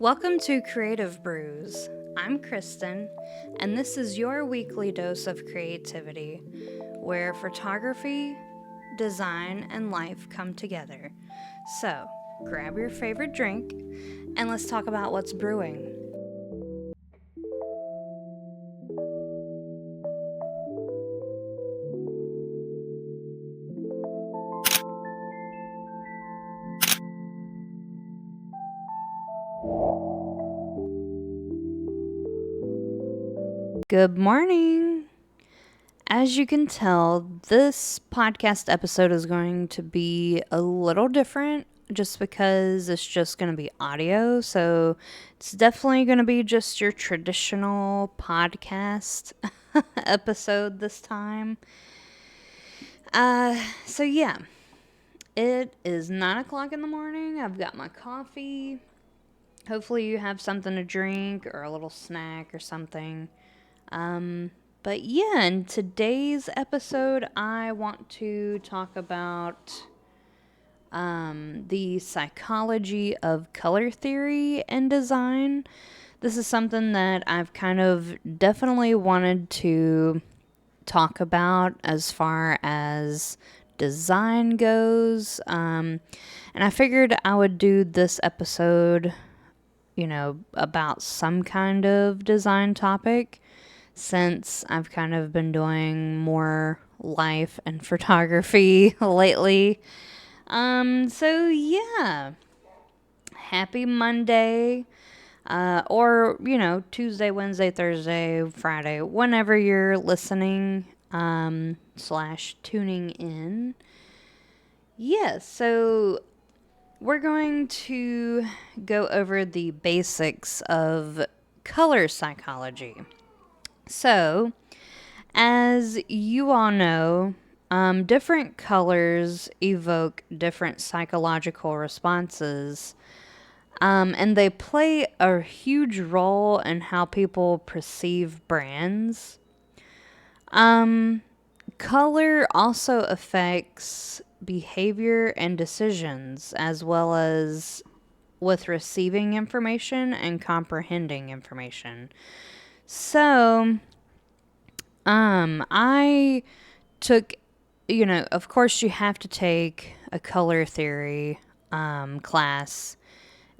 Welcome to Creative Brews. I'm Kristen, and this is your weekly dose of creativity, where photography, design, and life come together. So, grab your favorite drink, and let's talk about what's brewing. Good morning! As you can tell, this podcast episode is going to be a little different just because it's just going to be audio. So it's definitely going to be just your traditional podcast episode this time. So it is 9 o'clock in the morning. I've got my coffee. Hopefully, you have something to drink or a little snack or something. But yeah, in today's episode, I want to talk about the psychology of color theory and design. This is something that I've kind of definitely wanted to talk about as far as design goes. And I figured I would do this episode, about some kind of design topic since I've kind of been doing more life and photography lately. So yeah, happy Monday. Or, Tuesday, Wednesday, Thursday, Friday, whenever you're listening, / tuning in. Yeah, so we're going to go over the basics of color psychology. So, as you all know, different colors evoke different psychological responses, and they play a huge role in how people perceive brands. Color also affects behavior and decisions, as well as with receiving information and comprehending information. So, I took, of course, you have to take a color theory class.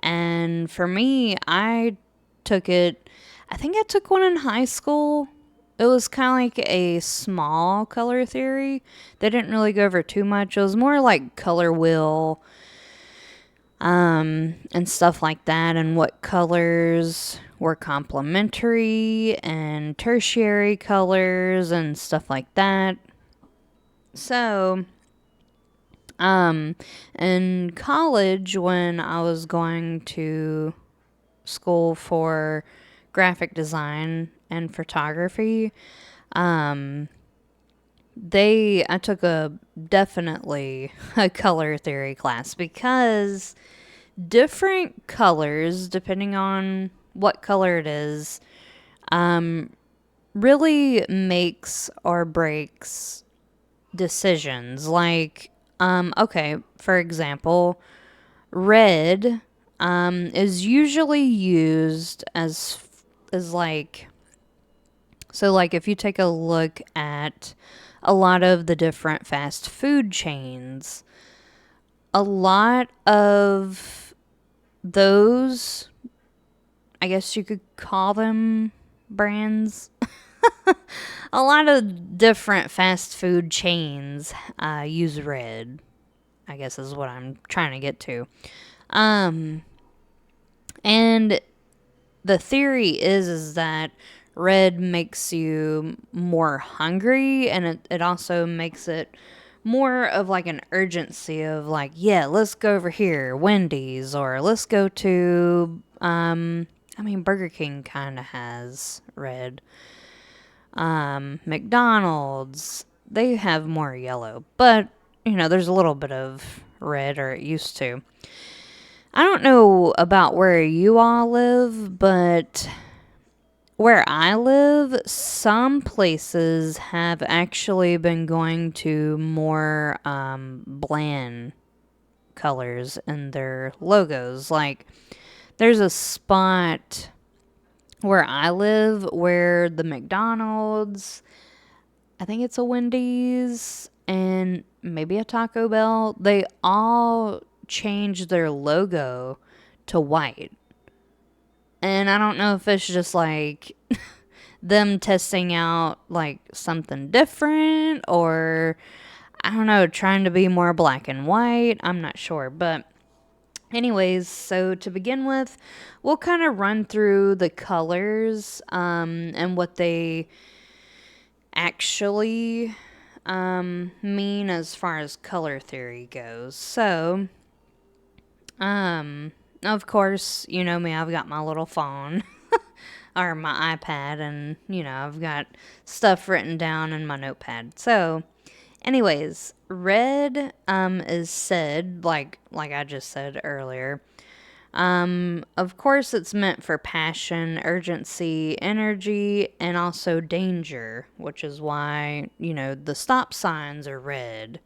And for me, I took it, I think I took one in high school. It was kind of like a small color theory. They didn't really go over too much. It was more like color wheel and stuff like that, and what colors were complementary and tertiary colors and stuff like that. So, in college, when I was going to school for graphic design and photography, I took definitely a color theory class because different colors, depending on what color it is, really makes or breaks decisions. Like, okay, for example, red is usually used as like, so like if you take a look at a lot of the different fast food chains, a lot of those, I guess you could call them brands. A lot of different fast food chains use red, I guess is what I'm trying to get to. And the theory is that red makes you more hungry, and it also makes it more of like an urgency of like, yeah, let's go over here, Wendy's, or let's go to Burger King kind of has red. McDonald's, they have more yellow, but there's a little bit of red, or it used to. I don't know about where you all live, but where I live, some places have actually been going to more bland colors in their logos. Like, there's a spot where I live where the McDonald's, I think it's a Wendy's, and maybe a Taco Bell, they all changed their logo to white. And I don't know if it's just like them testing out like something different, or I don't know, trying to be more black and white. I'm not sure. But, anyways, so to begin with, we'll kind of run through the colors and what they actually mean as far as color theory goes. So, of course, you know me, I've got my little phone or my iPad, and, I've got stuff written down in my notepad. So, anyways, red is said, like I just said earlier. Of course, it's meant for passion, urgency, energy, and also danger, which is why, the stop signs are red.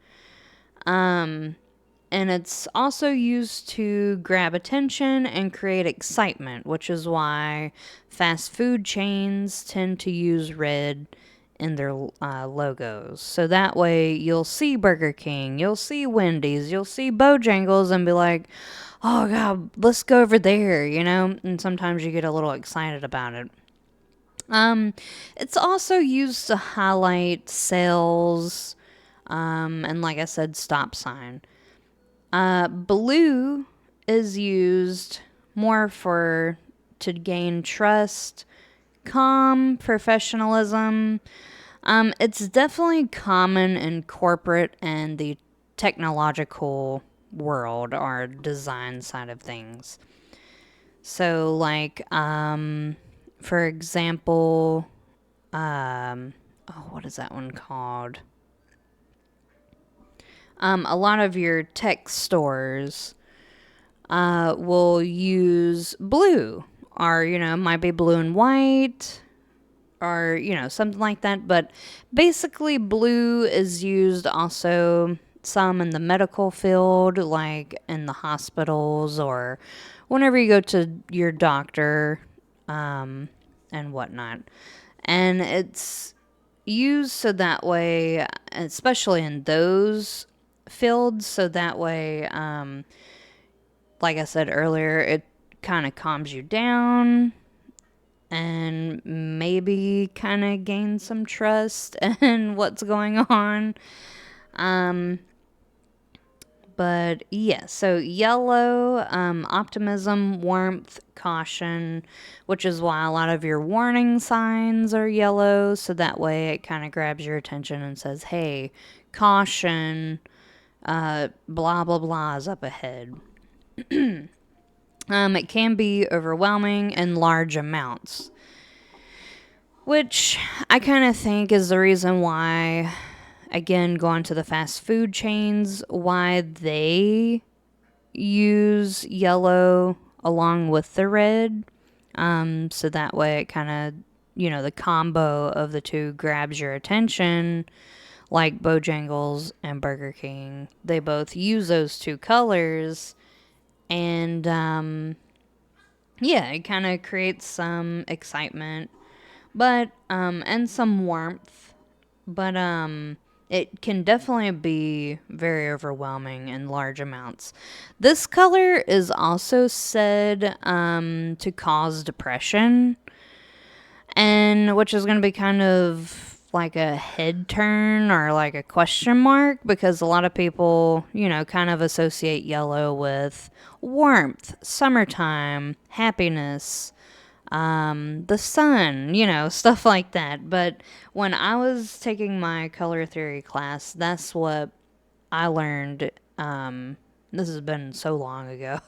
And it's also used to grab attention and create excitement, which is why fast food chains tend to use red in their logos. So that way you'll see Burger King, you'll see Wendy's, you'll see Bojangles and be like, oh God, let's go over there, And sometimes you get a little excited about it. It's also used to highlight sales, and like I said, stop sign. Blue is used more to gain trust, calm, professionalism. It's definitely common in corporate and the technological world or design side of things. So, like, for example, what is that one called? A lot of your tech stores will use blue, or, it might be blue and white, or, something like that. But basically, blue is used also some in the medical field, like in the hospitals, or whenever you go to your doctor, and whatnot. And it's used so that way, especially in those fields, so that way, like I said earlier, it kind of calms you down and maybe kind of gain some trust in what's going on. But yeah, so yellow, optimism, warmth, caution, which is why a lot of your warning signs are yellow. So that way it kind of grabs your attention and says, hey, caution, blah, blah, blah is up ahead. It can be overwhelming in large amounts, which I kind of think is the reason why, again, going to the fast food chains, why they use yellow along with the red. So that way it kind of, the combo of the two grabs your attention, like Bojangles and Burger King. They both use those two colors, and yeah, it kind of creates some excitement, but and some warmth, but it can definitely be very overwhelming in large amounts. This color is also said to cause depression, and which is going to be kind of like a head turn or like a question mark, because a lot of people, kind of associate yellow with warmth, summertime, happiness, the sun, stuff like that. But when I was taking my color theory class, that's what I learned. This has been so long ago.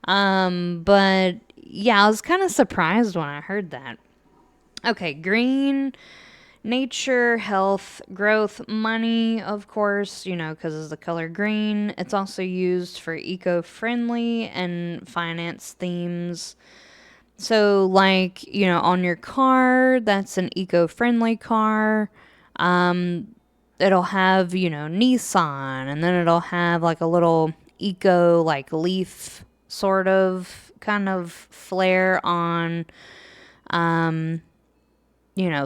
But yeah, I was kind of surprised when I heard that. Okay, green, nature, health, growth, money, of course, because it's the color green. It's also used for eco-friendly and finance themes. So, like, on your car, that's an eco-friendly car. It'll have, Nissan, and then it'll have like a little eco, like leaf sort of kind of flair on, um,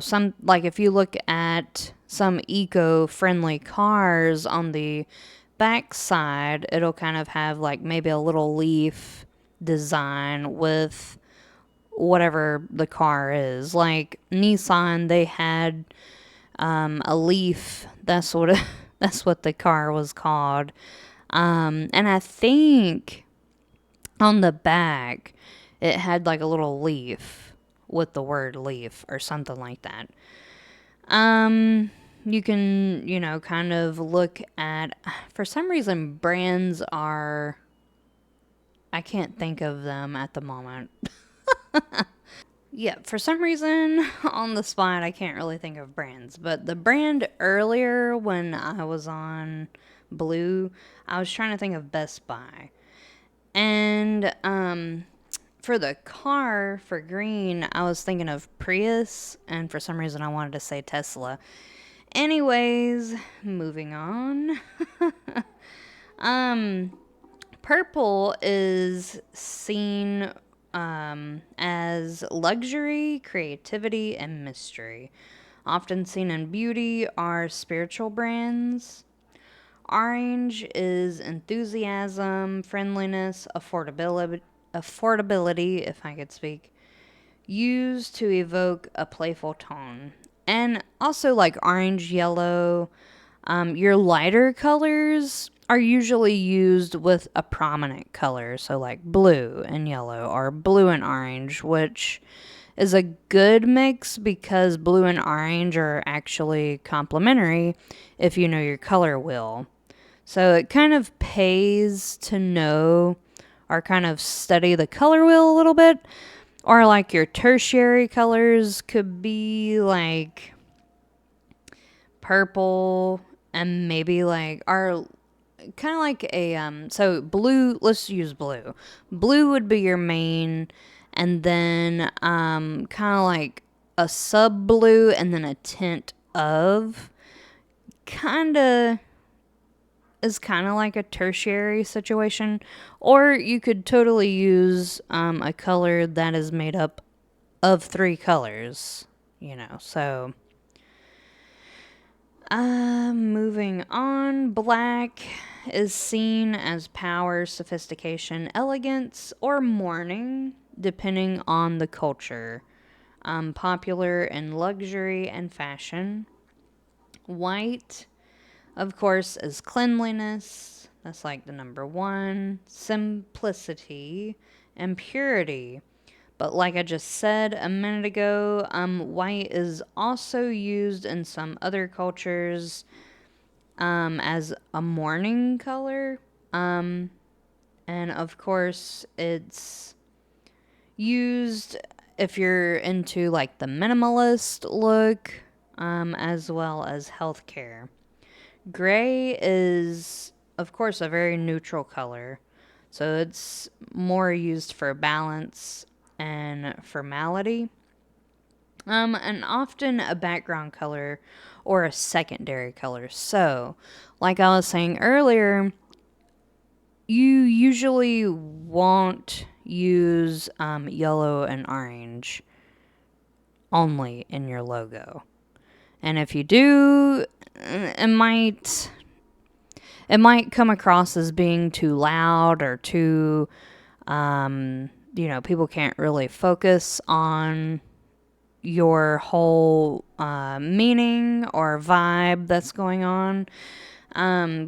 some, like if you look at some eco-friendly cars on the back side, it'll kind of have like maybe a little leaf design with whatever the car is. Like Nissan, they had a leaf. That's what that's what the car was called. And I think on the back it had like a little leaf with the word leaf or something like that. You can, kind of look at, for some reason, brands are, I can't think of them at the moment. Yeah, for some reason, on the spot, I can't really think of brands. But the brand earlier, when I was on Blue, I was trying to think of Best Buy. And for the car, for green, I was thinking of Prius. And for some reason, I wanted to say Tesla. Anyways, moving on. Purple is seen as luxury, creativity, and mystery. Often seen in beauty are spiritual brands. Orange is enthusiasm, friendliness, affordability, if I could speak, used to evoke a playful tone. And also, like orange, yellow, your lighter colors are usually used with a prominent color. So, like blue and yellow, or blue and orange, which is a good mix because blue and orange are actually complementary if you know your color wheel. So, it kind of pays to know or kind of study the color wheel a little bit. Or like your tertiary colors could be like purple and maybe like are kind of like a so blue, let's use blue. Blue would be your main, and then kind of like a sub blue and then a tint of, kind of is kind of like a tertiary situation. Or you could totally use a color that is made up of three colors, so moving on. Black is seen as power, sophistication, elegance, or mourning, depending on the culture. Popular in luxury and fashion. White, of course, is cleanliness. That's like the number one. Simplicity and purity. But like I just said a minute ago, white is also used in some other cultures as a mourning color. And of course, it's used if you're into like the minimalist look, as well as healthcare. Gray is, of course, a very neutral color. So it's more used for balance and formality. And often a background color or a secondary color. So, like I was saying earlier, you usually won't use yellow and orange only in your logo. And if you do, it might come across as being too loud or too, people can't really focus on your whole meaning or vibe that's going on,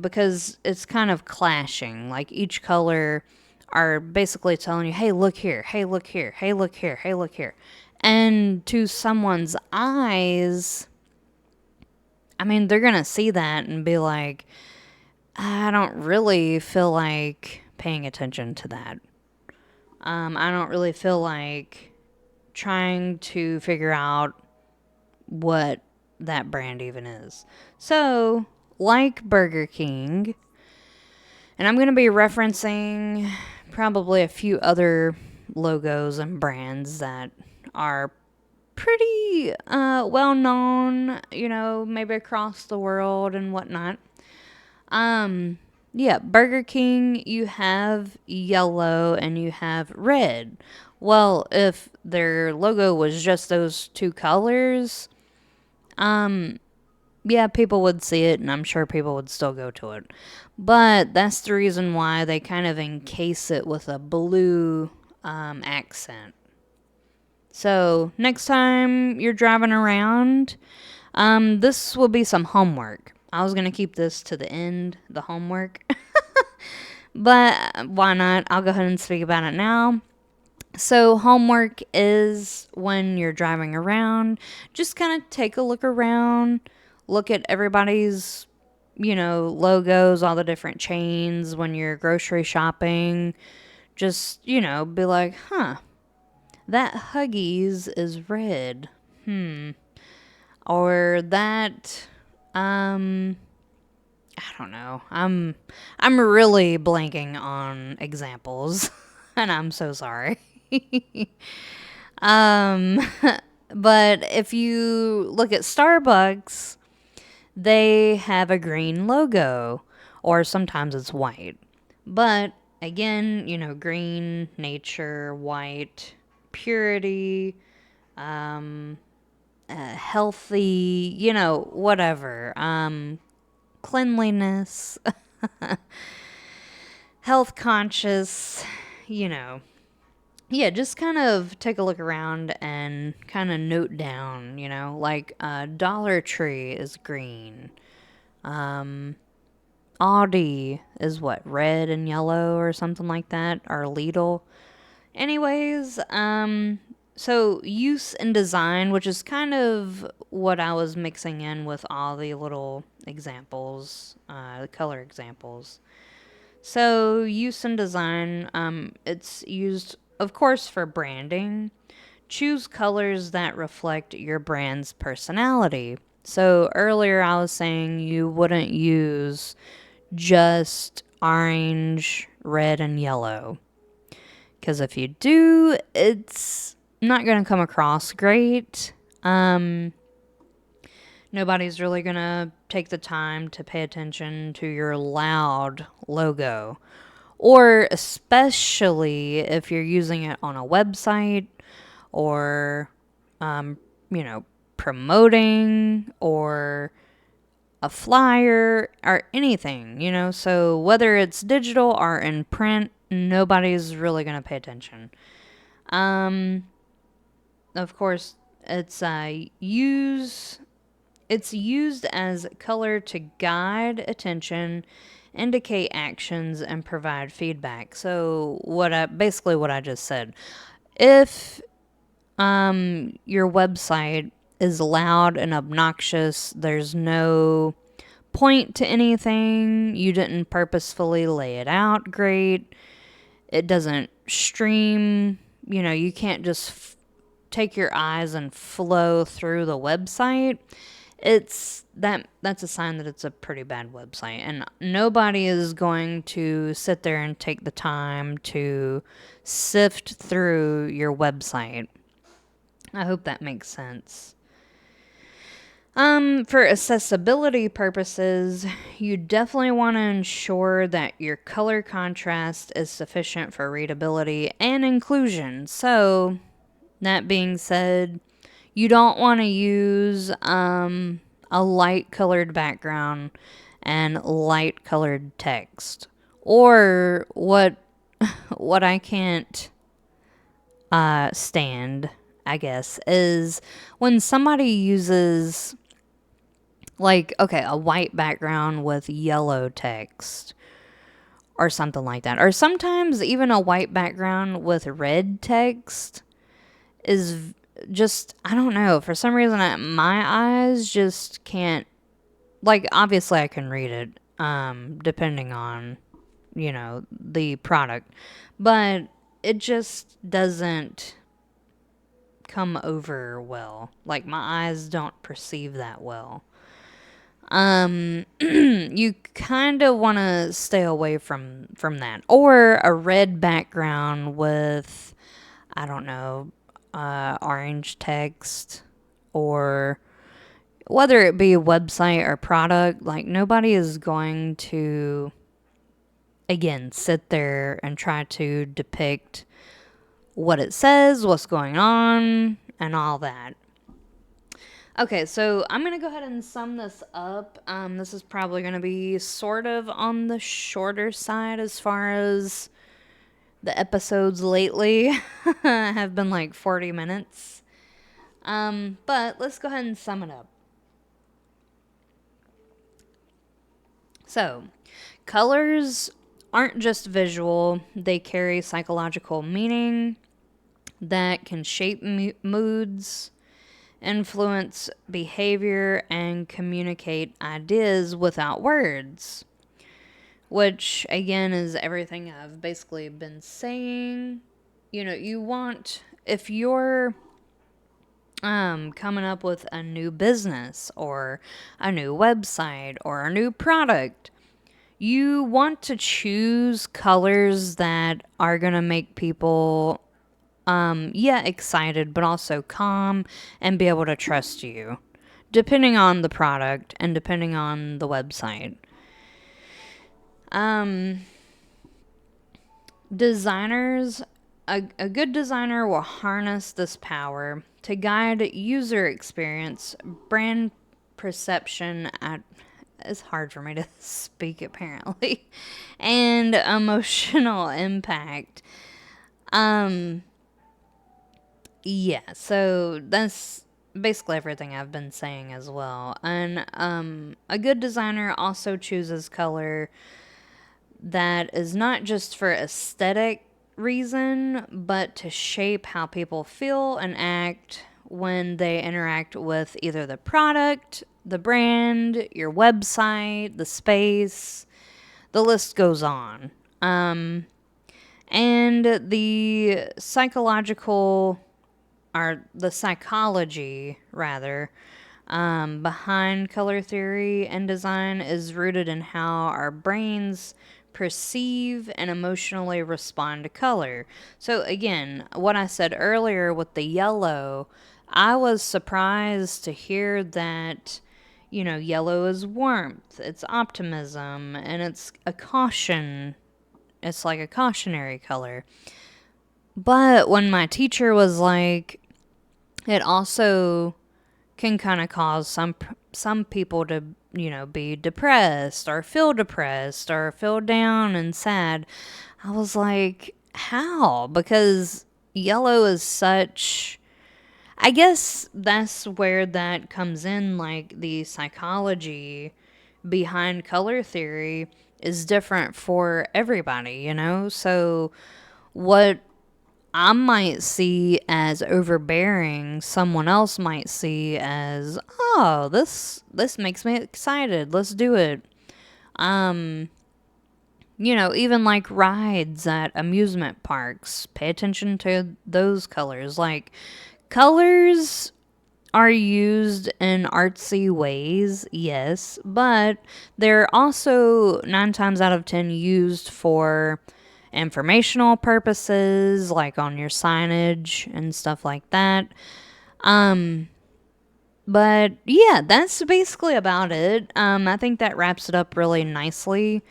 because it's kind of clashing. Like each color are basically telling you, hey, look here, hey, look here, hey, look here, hey, look here. And to someone's eyes, I mean, they're going to see that and be like, I don't really feel like paying attention to that. I don't really feel like trying to figure out what that brand even is. So, like Burger King, and I'm going to be referencing probably a few other logos and brands that are pretty well known, maybe across the world and whatnot. Yeah, Burger King, you have yellow and you have red. Well, if their logo was just those two colors, yeah, people would see it and I'm sure people would still go to it. But that's the reason why they kind of encase it with a blue accent. So next time you're driving around, this will be some homework. I was going to keep this to the end, the homework. But why not? I'll go ahead and speak about it now. So, homework is when you're driving around, just kind of take a look around, look at everybody's, logos, all the different chains when you're grocery shopping. Just, be like, huh, that Huggies is red. Or that, um, I don't know. I'm really blanking on examples, and I'm so sorry. um, but if you look at Starbucks, they have a green logo, or sometimes it's white. But again, green, nature, white, purity, healthy, whatever. Cleanliness, health conscious, you know. Yeah, just kind of take a look around and kind of note down, like Dollar Tree is green. Audi is what, red and yellow or something like that, or Lidl. Anyways, so use and design, which is kind of what I was mixing in with all the little examples, the color examples. So use and design, it's used, of course, for branding. Choose colors that reflect your brand's personality. So earlier I was saying you wouldn't use just orange, red, and yellow. Because if you do, it's not going to come across great. Nobody's really going to take the time to pay attention to your loud logo. Or especially if you're using it on a website or, um, you know, promoting or a flyer or anything, So whether it's digital or in print, nobody's really going to pay attention. Um, of course, it's used as color to guide attention, indicate actions, and provide feedback. So basically what I just said. If your website is loud and obnoxious, there's no point to anything, you didn't purposefully lay it out great, it doesn't stream, you can't just take your eyes and flow through the website, that's a sign that it's a pretty bad website, and nobody is going to sit there and take the time to sift through your website. I hope that makes sense. For accessibility purposes, you definitely want to ensure that your color contrast is sufficient for readability and inclusion. So, that being said, you don't want to use a light colored background and light colored text. Or what I can't stand, I guess, is when somebody uses like, okay, a white background with yellow text or something like that. Or sometimes even a white background with red text is just, I don't know, for some reason my eyes just can't, like, obviously I can read it, depending on, the product, but it just doesn't come over well. Like, my eyes don't perceive that well. You kind of want to stay away from that, or a red background with, I don't know, orange text, or whether it be a website or product. Like, nobody is going to again, sit there and try to depict what it says, what's going on, and all that. Okay, so I'm going to go ahead and sum this up. This is probably going to be sort of on the shorter side as far as the episodes lately have been like 40 minutes. But let's go ahead and sum it up. So, colors aren't just visual, they carry psychological meaning that can shape moods, influence behavior, and communicate ideas without words. Which, again, is everything I've basically been saying. You know, you want, if you're coming up with a new business or a new website or a new product, you want to choose colors that are going to make people, excited, but also calm and be able to trust you, depending on the product and depending on the website. Designers, a good designer will harness this power to guide user experience, brand perception it's hard for me to speak apparently, and emotional impact. Yeah, so that's basically everything I've been saying as well. And a good designer also chooses color that is not just for aesthetic reason, but to shape how people feel and act when they interact with either the product, the brand, your website, the space. The list goes on. And the psychology rather, behind color theory and design is rooted in how our brains perceive and emotionally respond to color. So, again, what I said earlier with the yellow, I was surprised to hear that, yellow is warmth, it's optimism, and it's a caution. It's like a cautionary color. But when my teacher was like, it also can kind of cause some people to, be depressed or feel down and sad. I was like, how? Because yellow is such, I guess that's where that comes in, like the psychology behind color theory is different for everybody. So what I might see as overbearing, someone else might see as, oh, this makes me excited. Let's do it. Even like rides at amusement parks, pay attention to those colors. Like, colors are used in artsy ways, yes, but they're also 9 times out of 10 used for informational purposes, like on your signage and stuff like that. But yeah, that's basically about it. I think that wraps it up really nicely.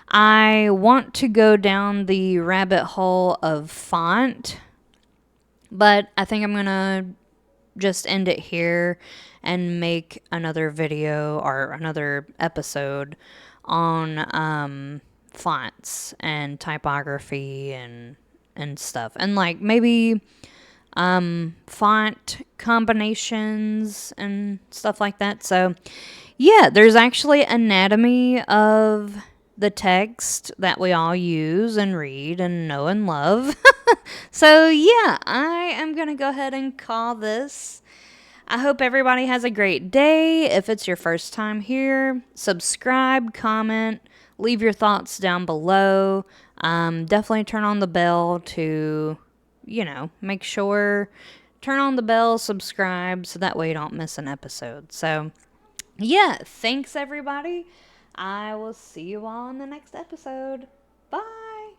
I want to go down the rabbit hole of font, but I think I'm going to just end it here and make another video or another episode on fonts and typography and stuff, and like maybe font combinations and stuff like that. So yeah, there's actually anatomy of the text that we all use and read and know and love. So yeah, I am going to go ahead and call this. I hope everybody has a great day. If it's your first time here, subscribe, comment, leave your thoughts down below. Definitely turn on the bell to, make sure, turn on the bell, subscribe, so that way you don't miss an episode. So, yeah, thanks everybody. I will see you all in the next episode. Bye.